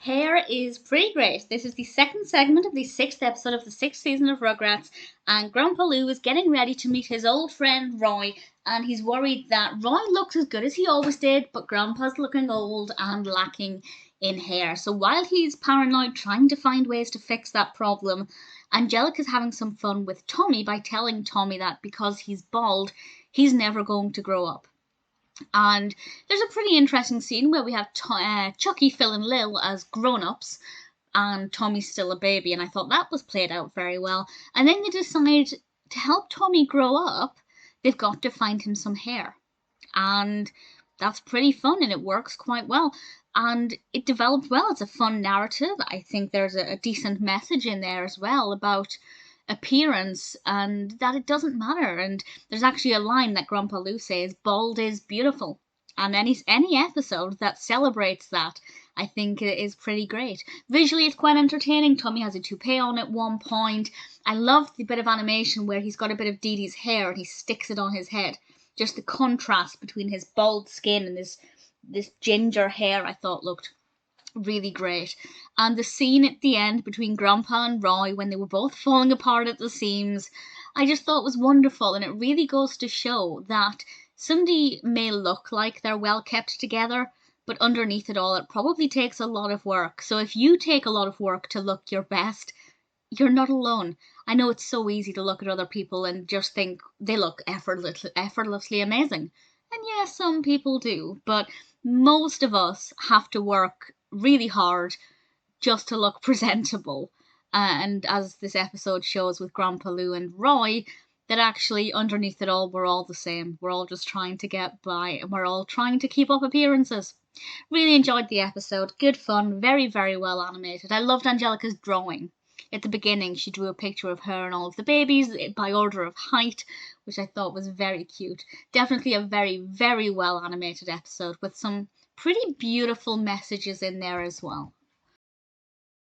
Hair is pretty great. This is the second segment of the sixth episode of the sixth season of Rugrats, and Grandpa Lou is getting ready to meet his old friend Roy, and he's worried that Roy looks as good as he always did, but Grandpa's looking old and lacking in hair. So while he's paranoid trying to find ways to fix that problem, Angelica's having some fun with Tommy by telling Tommy that because he's bald, he's never going to grow up. And there's a pretty interesting scene where we have Chuckie, Phil, and Lil as grown-ups, and Tommy's still a baby, and I thought that was played out very well. And then they decide to help Tommy grow up, they've got to find him some hair. And that's pretty fun, and it works quite well. And it developed well. It's a fun narrative. I think there's a decent message in there as well about appearance and that it doesn't matter. And there's actually a line that Grandpa Lou says, "Bald is beautiful." And any episode that celebrates that, I think, is pretty great. Visually, it's quite entertaining. Tommy has a toupee on at one point. I love the bit of animation where he's got a bit of Didi's hair and he sticks it on his head. Just the contrast between his bald skin and this ginger hair, I thought looked really great. And the scene at the end between Grandpa and Roy when they were both falling apart at the seams, I just thought was wonderful, and it really goes to show that somebody may look like they're well kept together, but underneath it all, it probably takes a lot of work. So if you take a lot of work to look your best, you're not alone. I know it's so easy to look at other people and just think they look effortlessly amazing. And yeah, some people do, but most of us have to work really hard just to look presentable. And as this episode shows with Grandpa Lou and Roy, that actually underneath it all, we're all the same. We're all just trying to get by, and we're all trying to keep up appearances. Really enjoyed the episode. Good fun. Very, very well animated. I loved Angelica's drawing. At the beginning, she drew a picture of her and all of the babies by order of height, which I thought was very cute. Definitely a very, very well animated episode with some pretty beautiful messages in there as well.